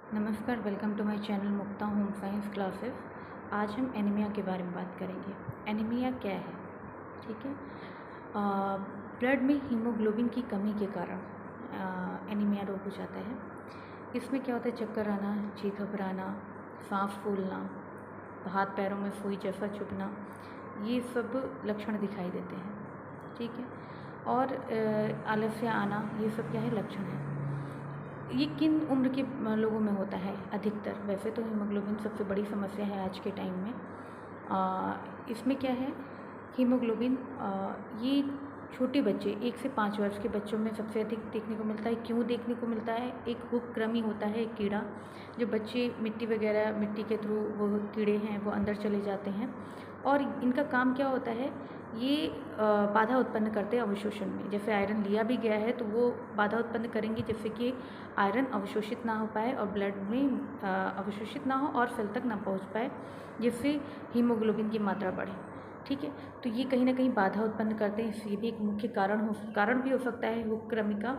नमस्कार, welcome to my channel Mukta home science classes. आज हम एनीमिया के बारे में बात करेंगे। एनीमिया क्या है? ठीक है। ब्लड में हीमोग्लोबिन की कमी के कारण एनीमिया रोग हो जाता है। इसमें क्या होता है? चक्कर आना, जी घबराना, सांस फूलना, हाथ पैरों में सुई जैसा चुभना, ये सब लक्षण दिखाई देते हैं। ठीक है। और आलस्य आना, ये सब क्या है? लक्षण है। ये किन उम्र के लोगों में होता है अधिकतर? वैसे तो हीमोग्लोबिन सबसे बड़ी समस्या है आज के टाइम में। इसमें क्या है? हीमोग्लोबिन ये छोटे बच्चे 1 से 5 वर्ष के बच्चों में सबसे अधिक देखने को मिलता है। क्यों देखने को मिलता है? एक हुक कृमि होता है, एक कीड़ा, जो बच्चे मिट्टी के थ्रू वो कीड़े हैं वो अंदर चले जाते हैं और इनका काम क्या होता है? ये बाधा उत्पन्न करते हैं अवशोषण में। जैसे आयरन लिया भी गया है तो वो बाधा उत्पन्न करेंगे जिससे कि आयरन अवशोषित ना हो पाए और ब्लड में अवशोषित ना हो और सेल तक ना पहुंच पाए, जिससे हीमोग्लोबिन की मात्रा बढ़े। ठीक है। तो ये कहीं ना कहीं बाधा उत्पन्न करते हैं। ये भी एक मुख्य कारण भी हो सकता है हुक कृमि का,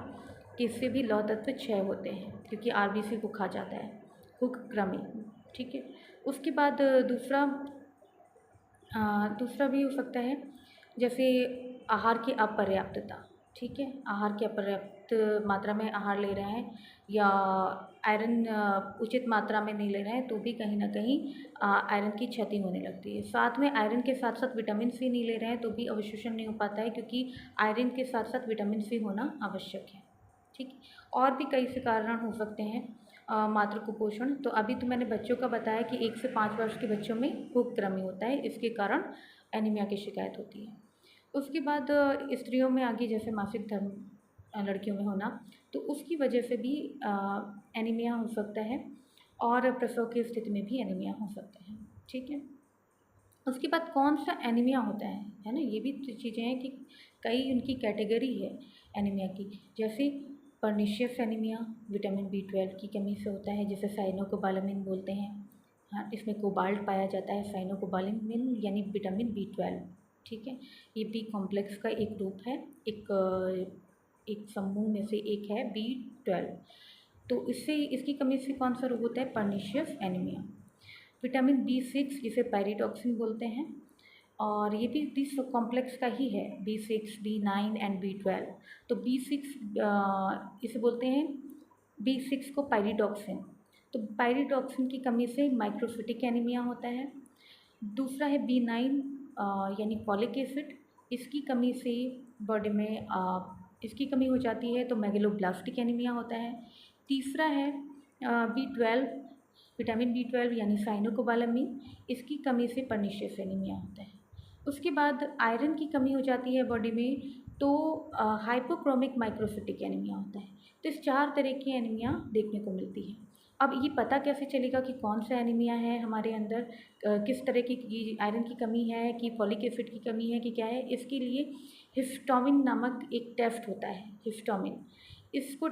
कि इससे भी लौह तत्व क्षय होते हैं क्योंकि आरबीसी को खा जाता है हुक कृमि। ठीक है। उसके बाद दूसरा भी हो सकता है, जैसे आहार की अपर्याप्तता। ठीक है। आहार की अपर्याप्त मात्रा में आहार ले रहे हैं या आयरन उचित मात्रा में नहीं ले रहे हैं तो भी कहीं ना कहीं आयरन की क्षति होने लगती है। साथ में आयरन के साथ साथ विटामिन सी नहीं ले रहे हैं तो भी अवशोषण नहीं हो पाता है, क्योंकि आयरन के साथ साथ विटामिन सी होना आवश्यक है। ठीक है। और भी कई से कारण हो सकते हैं। मातृ कुपोषण, तो अभी तो मैंने बच्चों का बताया कि 1 से 5 वर्ष के बच्चों में हुक कृमि होता है, इसके कारण एनीमिया की शिकायत होती है। उसके बाद स्त्रियों में आगे जैसे मासिक धर्म लड़कियों में होना, तो उसकी वजह से भी एनीमिया हो सकता है और प्रसव की स्थिति में भी एनीमिया हो सकता है। ठीक है। उसके बाद कौन सा एनीमिया होता है ना, ये भी चीज़ें हैं कि कई उनकी कैटेगरी है एनीमिया की। जैसे पर्निशियस एनीमिया विटामिन B12 की कमी से होता है, जिसे साइनोकोबालामिन बोलते हैं। हाँ, इसमें कोबाल्ट पाया जाता है, साइनोकोबालामिन यानी विटामिन B12। ठीक है। ये बी कॉम्प्लेक्स का एक रूप है, एक समूह में से एक है B12। तो इसकी कमी से कौन सा रोग होता है? Pernicious anaemia. विटामिन B6 जिसे पायरिडॉक्सिन बोलते हैं, और ये भी बी कॉम्प्लेक्स का ही है, B6, B9 एंड B12। तो B6 इसे बोलते हैं, B6 को पायरिडॉक्सिन। तो पायरिडॉक्सिन की कमी से माइक्रोसिटिक एनीमिया होता है। दूसरा है B9 यानी फॉलिक एसिड, इसकी कमी से बॉडी में इसकी कमी हो जाती है तो मेगलोब्लास्टिक एनीमिया होता है। तीसरा है B12 विटामिन B12 यानी साइनोकोबालामिन, इसकी कमी से पर्निशियस एनीमिया होता है। उसके बाद आयरन की कमी हो जाती है बॉडी में तो हाइपोक्रोमिक माइक्रोसिटिक एनीमिया होता है। तो इस 4 तरह की एनीमिया देखने को मिलती है। अब ये पता कैसे चलेगा कि कौन सा एनीमिया है हमारे अंदर, किस तरह की आयरन की कमी है कि फॉलिक एसिड की कमी है कि क्या है? इसके लिए हिस्टामिन नामक एक टेस्ट होता है, हिस्टामिन। इसको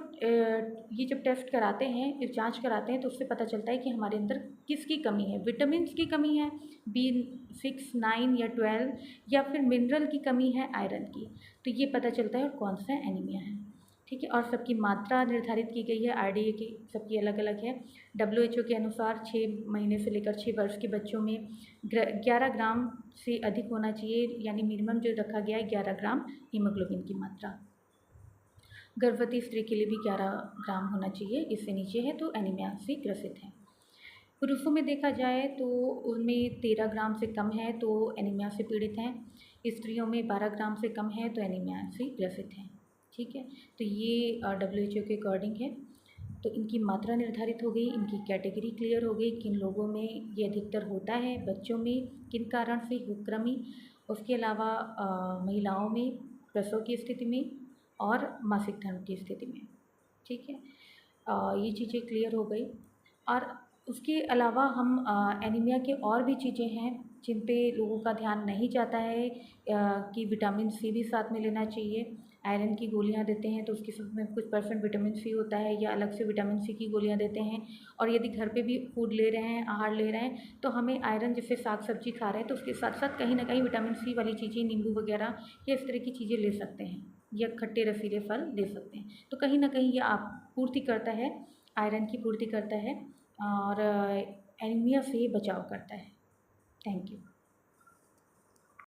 ये जब टेस्ट कराते हैं, इस जांच कराते हैं तो उससे पता चलता है कि हमारे अंदर किसकी कमी है। विटामिन्स की कमी है B6, 9 या 12, या फिर मिनरल की कमी है आयरन की। तो ये पता चलता है और कौन सा एनीमिया है। ठीक है। और सबकी मात्रा निर्धारित की गई है, RDA की सबकी अलग अलग है। WHO के अनुसार 6 महीने से लेकर 6 वर्ष के बच्चों में 11 ग्राम से अधिक होना चाहिए, यानी मिनिमम जो रखा गया है 11 ग्राम हीमोग्लोबिन की मात्रा। गर्भवती स्त्री के लिए भी 11 ग्राम होना चाहिए, इससे नीचे है तो एनीमिया से ग्रसित है। पुरुषों में देखा जाए तो उनमें 13 ग्राम से कम है तो एनीमिया से पीड़ित हैं। स्त्रियों में 12 ग्राम से कम है तो एनीमिया से ग्रसित हैं। ठीक है। तो ये WHO के अकॉर्डिंग है। तो इनकी मात्रा निर्धारित हो गई, इनकी कैटेगरी क्लियर हो गई, किन लोगों में ये अधिकतर होता है, बच्चों में किन कारण से हुक कृमि, उसके अलावा महिलाओं में प्रसव की स्थिति में और मासिक धर्म की स्थिति में। ठीक है। ये चीज़ें क्लियर हो गई। और उसके अलावा हम एनीमिया के और भी चीज़ें हैं जिन पे लोगों का ध्यान नहीं जाता है, कि विटामिन सी भी साथ में लेना चाहिए। आयरन की गोलियां देते हैं तो उसके साथ में कुछ % विटामिन सी होता है, या अलग से विटामिन सी की गोलियां देते हैं। और यदि घर पे भी फूड ले रहे हैं, आहार ले रहे हैं, तो हमें आयरन, जैसे साग सब्जी खा रहे हैं तो उसके साथ साथ कहीं ना कहीं विटामिन सी वाली चीज़ें, नींबू वगैरह या इस तरह की चीज़ें ले सकते हैं, या खट्टे रसीले फल ले सकते हैं। तो कहीं ना कहीं ये आप पूर्ति करता है आयरन की पूर्ति करता है और एनीमिया से बचाव करता है। Thank you.